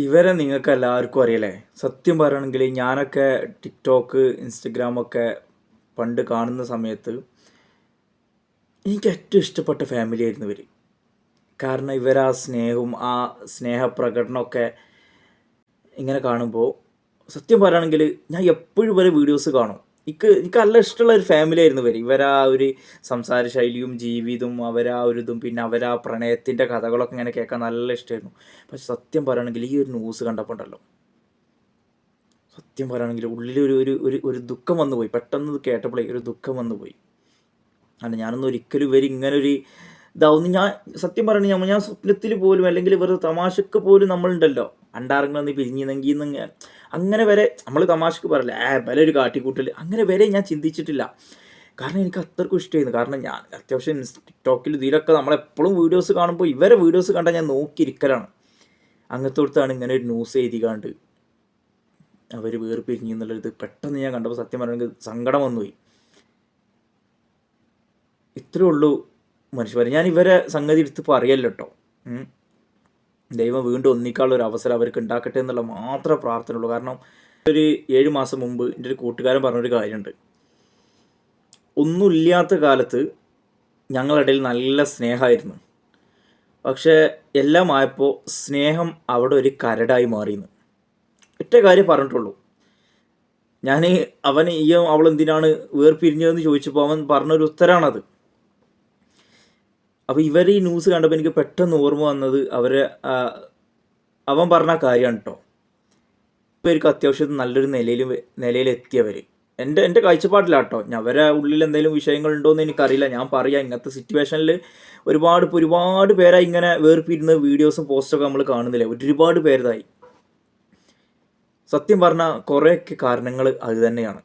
ഇവരെ നിങ്ങൾക്ക് എല്ലാവർക്കും അറിയല്ലേ? സത്യം പറയുകയാണെങ്കിൽ ഞാനൊക്കെ ടിക്ടോക്ക്, ഇൻസ്റ്റഗ്രാമൊക്കെ പണ്ട് കാണുന്ന സമയത്ത് എനിക്ക് ഏറ്റവും ഇഷ്ടപ്പെട്ട ഫാമിലി ആയിരുന്നു ഇവർ. കാരണം ഇവരാ സ്നേഹവും ആ സ്നേഹപ്രകടനമൊക്കെ ഇങ്ങനെ കാണുമ്പോൾ സത്യം പറയുകയാണെങ്കിൽ ഞാൻ എപ്പോഴും ഇവരെ വീഡിയോസ് കാണും. എനിക്ക് നല്ല ഇഷ്ടമുള്ള ഒരു ഫാമിലി ആയിരുന്നു ഇവർ. ഇവരാ ഒരു സംസാര ശൈലിയും ജീവിതവും അവരാ ഒരു ഇതും പിന്നെ അവരാ പ്രണയത്തിൻ്റെ കഥകളൊക്കെ ഇങ്ങനെ കേൾക്കാൻ നല്ല ഇഷ്ടമായിരുന്നു. പക്ഷെ സത്യം പറയുകയാണെങ്കിൽ ഈ ഒരു ന്യൂസ് കണ്ടപ്പോൾ ഉണ്ടല്ലോ, സത്യം പറയുകയാണെങ്കിൽ ഉള്ളിൽ ഒരു ഒരു ഒരു ഒരു ദുഃഖം വന്നു പോയി. പെട്ടെന്ന് ഇത് കേട്ടപ്പോഴേ ഒരു ദുഃഖം വന്നു പോയി. അല്ല ഞാനൊന്നും ഒരിക്കലും ഇവർ ഇങ്ങനൊരു ഇതാവുന്നു ഞാൻ സത്യം പറഞ്ഞു ഞാൻ സ്വപ്നത്തിൽ പോലും അല്ലെങ്കിൽ വെറുതെ തമാശക്ക് പോലും നമ്മളുണ്ടല്ലോ അണ്ടാറങ്ങളൊന്ന് പിരിഞ്ഞിന്നെങ്കിൽ അങ്ങനെ വരെ നമ്മൾ തമാശക്ക് പറയില്ല ബല ഒരു കാട്ടിക്കൂട്ടൽ അങ്ങനെ വരെ ഞാൻ ചിന്തിച്ചിട്ടില്ല. കാരണം എനിക്ക് അത്രക്കും ഇഷ്ടമായിരുന്നു. കാരണം ഞാൻ അത്യാവശ്യം ടിക്ടോക്കിൽ ഇതിലൊക്കെ നമ്മളെപ്പോഴും വീഡിയോസ് കാണുമ്പോൾ ഇവരെ വീഡിയോസ് കണ്ടാൽ ഞാൻ നോക്കിയിരിക്കലാണ്. അങ്ങനത്തോടത്താണ് ഇങ്ങനെ ഒരു ന്യൂസ് എഴുതിക്കാണ്ട് അവർ വേർപിരിഞ്ഞു എന്നുള്ളത് പെട്ടെന്ന് ഞാൻ കണ്ടപ്പോൾ സത്യം പറഞ്ഞെങ്കിൽ സങ്കടം വന്നുപോയി. ഇത്രേ ഉള്ളൂ മനുഷ്യന്മാർ. ഞാൻ ഇവരെ സംഗതി എടുത്ത് പറയല്ലോ കേട്ടോ. ദൈവം വീണ്ടും ഒന്നിക്കാനുള്ള ഒരു അവസരം അവർക്ക് ഉണ്ടാക്കട്ടെ എന്നുള്ള മാത്രമേ പ്രാർത്ഥനയുള്ളൂ. കാരണം ഒരു 7 മാസം മുമ്പ് എൻ്റെ ഒരു കൂട്ടുകാരൻ പറഞ്ഞൊരു കാര്യമുണ്ട്. ഒന്നുമില്ലാത്ത കാലത്ത് ഞങ്ങളിടയിൽ നല്ല സ്നേഹമായിരുന്നു. പക്ഷേ എല്ലാം ആയപ്പോൾ സ്നേഹം അവിടെ ഒരു കരടായി മാറിയെന്ന് ഒറ്റ കാര്യം പറഞ്ഞിട്ടുള്ളൂ. ഞാൻ അവൻ അവളെന്തിനാണ് വേർപിരിഞ്ഞതെന്ന് ചോദിച്ചപ്പോൾ അവൻ പറഞ്ഞൊരു ഉത്തരമാണത്. അപ്പോൾ ഇവർ ഈ ന്യൂസ് കണ്ടപ്പോൾ എനിക്ക് പെട്ടെന്ന് ഓർമ്മ വന്നത് അവൻ പറഞ്ഞ കാര്യമാണ് കേട്ടോ. ഇപ്പോൾ ഇവർക്ക് അത്യാവശ്യം നല്ലൊരു നിലയിലെത്തിയവർ എൻ്റെ കാഴ്ചപ്പാടില്ല കേട്ടോ. അവരെ ഉള്ളിൽ എന്തെങ്കിലും വിഷയങ്ങളുണ്ടോയെന്ന് എനിക്കറിയില്ല. ഞാൻ പറയാം, ഇങ്ങനത്തെ സിറ്റുവേഷനിൽ ഒരുപാട് പേരായി ഇങ്ങനെ വേർപിരിയുന്ന വീഡിയോസും പോസ്റ്റൊക്കെ നമ്മൾ കാണുന്നില്ലേ, ഒരുപാട് പേരതായി. സത്യം പറഞ്ഞാൽ കുറേയൊക്കെ കാരണങ്ങൾ അത് തന്നെയാണ്.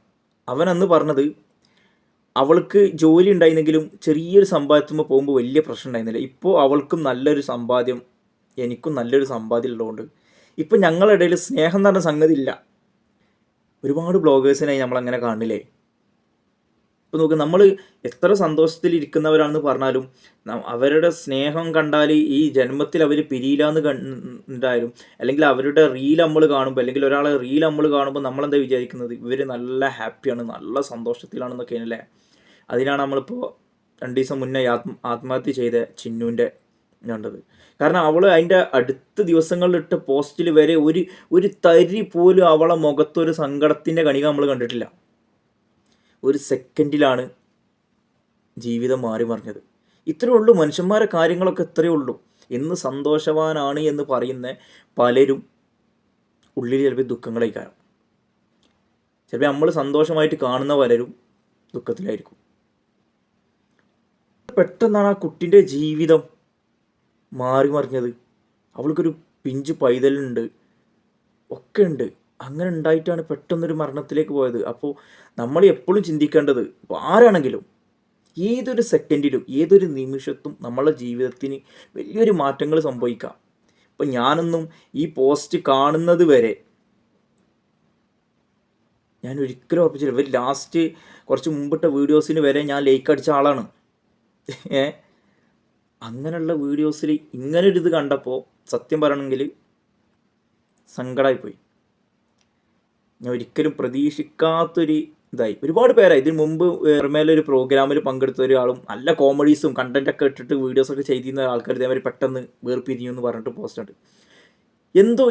അവൻ അന്ന് പറഞ്ഞത് അവൾക്ക് ജോലി ഉണ്ടായിരുന്നെങ്കിലും ചെറിയൊരു സമ്പാദ്യത്തുമ്പോൾ പോകുമ്പോൾ വലിയ പ്രശ്നം ഉണ്ടായിരുന്നില്ല. ഇപ്പോൾ അവൾക്കും നല്ലൊരു സമ്പാദ്യം, എനിക്കും നല്ലൊരു സമ്പാദ്യം ഉള്ളതുകൊണ്ട് ഇപ്പം ഞങ്ങളുടെ ഇടയിൽ സ്നേഹം എന്ന് പറഞ്ഞ സംഗതി ഇല്ല. ഒരുപാട് ബ്ലോഗേഴ്സിനായി നമ്മളങ്ങനെ കാണില്ലേ. ഇപ്പോൾ നോക്ക്, നമ്മൾ എത്ര സന്തോഷത്തിലിരിക്കുന്നവരാണെന്ന് പറഞ്ഞാലും അവരുടെ സ്നേഹം കണ്ടാൽ ഈ ജന്മത്തിൽ അവർ പിരിയില്ലാന്ന് കണ്ടാലും അല്ലെങ്കിൽ അവരുടെ റീൽ നമ്മൾ കാണുമ്പോൾ അല്ലെങ്കിൽ ഒരാളെ റീൽ നമ്മൾ കാണുമ്പോൾ നമ്മളെന്താ വിചാരിക്കുന്നത്, ഇവർ നല്ല ഹാപ്പിയാണ്, നല്ല സന്തോഷത്തിലാണെന്നൊക്കെ അല്ലേ. അതിനാണ് നമ്മളിപ്പോൾ 2 ദിവസം മുന്നേ ആത്മഹത്യ ചെയ്ത ചിന്നുവിൻ്റെ കണ്ടത്. കാരണം അവൾ അതിൻ്റെ അടുത്ത ദിവസങ്ങളിലിട്ട പോസ്റ്റിൽ വരെ ഒരു തരി പോലും അവളെ മുഖത്തൊരു സങ്കടത്തിൻ്റെ കണിക നമ്മൾ കണ്ടിട്ടില്ല. ഒരു സെക്കൻഡിലാണ് ജീവിതം മാറി മറിഞ്ഞത്. ഇത്രയേ ഉള്ളൂ. മനുഷ്യന്മാരെ കാര്യങ്ങളൊക്കെ ഇത്രയേ ഉള്ളൂ. എന്ന് സന്തോഷവാനാണ് എന്ന് പറയുന്ന പലരും ഉള്ളിൽ ചിലപ്പോൾ ദുഃഖങ്ങളായിരിക്കും. ചിലപ്പോൾ നമ്മൾ സന്തോഷമായിട്ട് കാണുന്ന പലരും ദുഃഖത്തിലായിരിക്കും. പെട്ടെന്നാണ് ആ കുട്ടിൻ്റെ ജീവിതം മാറി മറിഞ്ഞത്. അവൾക്കൊരു പിഞ്ചു പൈതലുണ്ട്, ഒക്കെ ഉണ്ട്. അങ്ങനെ ഉണ്ടായിട്ടാണ് പെട്ടെന്നൊരു മരണത്തിലേക്ക് പോയത്. അപ്പോൾ നമ്മൾ എപ്പോഴും ചിന്തിക്കേണ്ടത്, ഇപ്പോൾ ആരാണെങ്കിലും ഏതൊരു സെക്കൻഡിലും ഏതൊരു നിമിഷത്തും നമ്മളുടെ ജീവിതത്തിന് വലിയൊരു മാറ്റങ്ങൾ സംഭവിക്കാം. ഇപ്പം ഞാനൊന്നും ഈ പോസ്റ്റ് കാണുന്നത് വരെ ഞാൻ ഒരിക്കലും ഉറപ്പിച്ചില്ല. ഇവർ ലാസ്റ്റ് കുറച്ച് മുമ്പിട്ട വീഡിയോസിന് വരെ ഞാൻ ലൈക്ക് അടിച്ച ആളാണ്. അങ്ങനെയുള്ള വീഡിയോസിൽ ഇങ്ങനൊരിത് കണ്ടപ്പോൾ സത്യം പറയണമെങ്കിൽ സങ്കടമായിപ്പോയി. ഞാൻ ഒരിക്കലും പ്രതീക്ഷിക്കാത്തൊരു ഇതായി. ഒരുപാട് പേരായി ഇതിന് മുമ്പ് വേറമേലൊരു പ്രോഗ്രാമിൽ പങ്കെടുത്ത ഒരാളും നല്ല കോമഡീസും കണ്ടൻറ്റൊക്കെ ഇട്ടിട്ട് വീഡിയോസൊക്കെ ചെയ്തിരുന്ന ആൾക്കാർ ഇതേമാതിരി പെട്ടെന്ന് വേർപിരിഞ്ഞു എന്ന് പറഞ്ഞിട്ട് പോസ്റ്റുണ്ട്. എന്തോ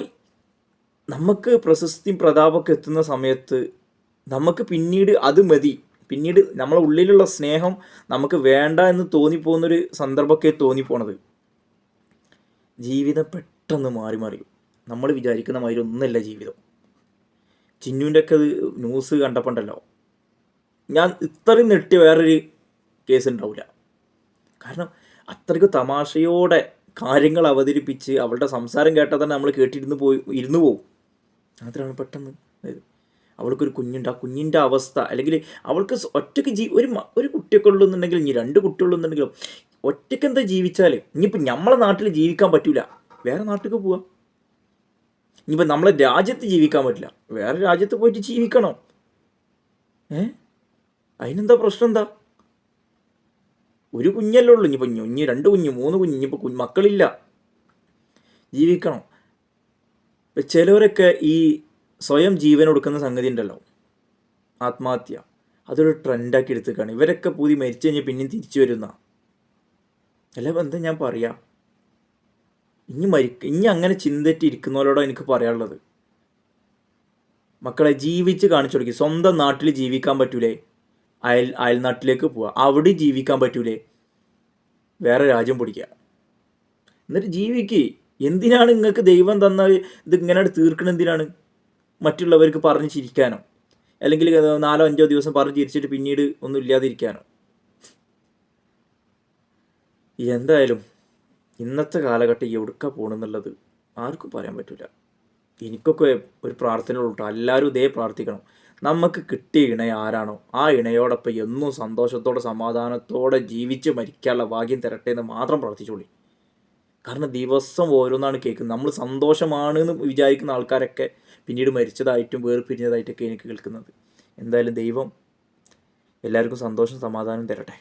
നമുക്ക് പ്രശസ്തിയും പ്രതാപമൊക്കെ എത്തുന്ന സമയത്ത് നമുക്ക് പിന്നീട് അത് മതി, പിന്നീട് നമ്മളെ ഉള്ളിലുള്ള സ്നേഹം നമുക്ക് വേണ്ട എന്ന് തോന്നിപ്പോകുന്നൊരു സന്ദർഭമൊക്കെ തോന്നിപ്പോണത്. ജീവിതം പെട്ടെന്ന് മാറി മറിയും. നമ്മൾ വിചാരിക്കുന്ന മാതിരി ഒന്നുമല്ല ജീവിതം. ചിന്നുവിൻ്റെ ഒക്കെ ന്യൂസ് കണ്ടപ്പോൾ ഉണ്ടല്ലോ, ഞാൻ ഇത്രയും നെട്ടി വേറൊരു കേസ് ഉണ്ടാവില്ല. കാരണം അത്രയ്ക്ക് തമാശയോടെ കാര്യങ്ങൾ അവതരിപ്പിച്ച് അവളുടെ സംസാരം കേട്ടാൽ തന്നെ നമ്മൾ ഇരുന്നു പോകും. അതിലാണ് പെട്ടെന്ന് അവൾക്കൊരു കുഞ്ഞുണ്ട്. ആ കുഞ്ഞിൻ്റെ അവസ്ഥ, അല്ലെങ്കിൽ അവൾക്ക് ഒറ്റയ്ക്ക് ഒരു കുട്ടിയൊക്കെ ഉള്ളൂന്നുണ്ടെങ്കിൽ, ഇനി 2 കുട്ടികളുണ്ടെങ്കിലും ഒറ്റയ്ക്ക് എന്താ ജീവിച്ചാൽ, ഇനിയിപ്പോൾ നമ്മളെ നാട്ടിൽ ജീവിക്കാൻ പറ്റില്ല, വേറെ നാട്ടിലേക്ക് പോവാം. ഇനിയിപ്പോൾ നമ്മളെ രാജ്യത്ത് ജീവിക്കാൻ പറ്റില്ല, വേറെ രാജ്യത്ത് പോയിട്ട് ജീവിക്കണം. അതിനെന്താ പ്രശ്നം? എന്താ, ഒരു കുഞ്ഞല്ലേ ഉള്ളൂ. ഇനിയിപ്പോൾ 2 കുഞ്ഞ് 3 കുഞ്ഞ്, ഇനിയിപ്പോൾ മക്കളില്ല, ജീവിക്കണം. ഇപ്പം ചിലവരൊക്കെ ഈ സ്വയം ജീവൻ കൊടുക്കുന്ന സംഗതി ഉണ്ടല്ലോ, ആത്മഹത്യ, അതൊരു ട്രെൻഡാക്കി എടുത്തേക്കാണ്. ഇവരൊക്കെ പൂതി മരിച്ചു കഴിഞ്ഞാൽ പിന്നെയും തിരിച്ചു വരുന്ന. അല്ല എന്താ ഞാൻ പറയാ, ഇനി അങ്ങനെ ചിന്തറ്റി ഇരിക്കുന്നവരോടോ എനിക്ക് പറയാനുള്ളത്, മക്കളെ ജീവിച്ച് കാണിച്ചു കൊടുക്കുക. സ്വന്തം നാട്ടിൽ ജീവിക്കാൻ പറ്റൂലേ, അയൽനാട്ടിലേക്ക് പോവുക, അവിടെ ജീവിക്കാൻ പറ്റൂലേ, വേറെ രാജ്യം പിടിക്കുക, എന്നിട്ട് ജീവിക്ക്. എന്തിനാണ് നിങ്ങൾക്ക് ദൈവം തന്ന ഇത് ഇങ്ങനെ തീർക്കണം? എന്തിനാണ്? മറ്റുള്ളവർക്ക് പറഞ്ഞ് ചിരിക്കാനോ, അല്ലെങ്കിൽ 4-5 ദിവസം പറഞ്ഞ് ചിരിച്ചിട്ട് പിന്നീട് ഒന്നും ഇല്ലാതിരിക്കാനോ? എന്തായാലും ഇന്നത്തെ കാലഘട്ടം എവിടുക്ക പോകണമെന്നുള്ളത് ആർക്കും പറയാൻ പറ്റില്ല. എനിക്കൊക്കെ ഒരു പ്രാർത്ഥനയുള്ളൂ കേട്ടോ, എല്ലാവരും ഇതേ പ്രാർത്ഥിക്കണം. നമുക്ക് കിട്ടിയ ഇണ ആരാണോ ആ ഇണയോടൊപ്പം എന്നും സന്തോഷത്തോടെ സമാധാനത്തോടെ ജീവിച്ച് മരിക്കാനുള്ള ഭാഗ്യം തരട്ടെ എന്ന് മാത്രം പ്രാർത്ഥിച്ചോളി. കാരണം ദിവസം ഓരോന്നാണ് കേൾക്കുന്നത്. നമ്മൾ സന്തോഷമാണ് എന്ന് വിചാരിക്കുന്ന ആൾക്കാരൊക്കെ പിന്നീട് മരിച്ചതായിട്ടും വേർപിരിഞ്ഞതായിട്ടൊക്കെ എനിക്ക് കേൾക്കുന്നത്. എന്തായാലും ദൈവം എല്ലാവർക്കും സന്തോഷം സമാധാനം തരട്ടെ.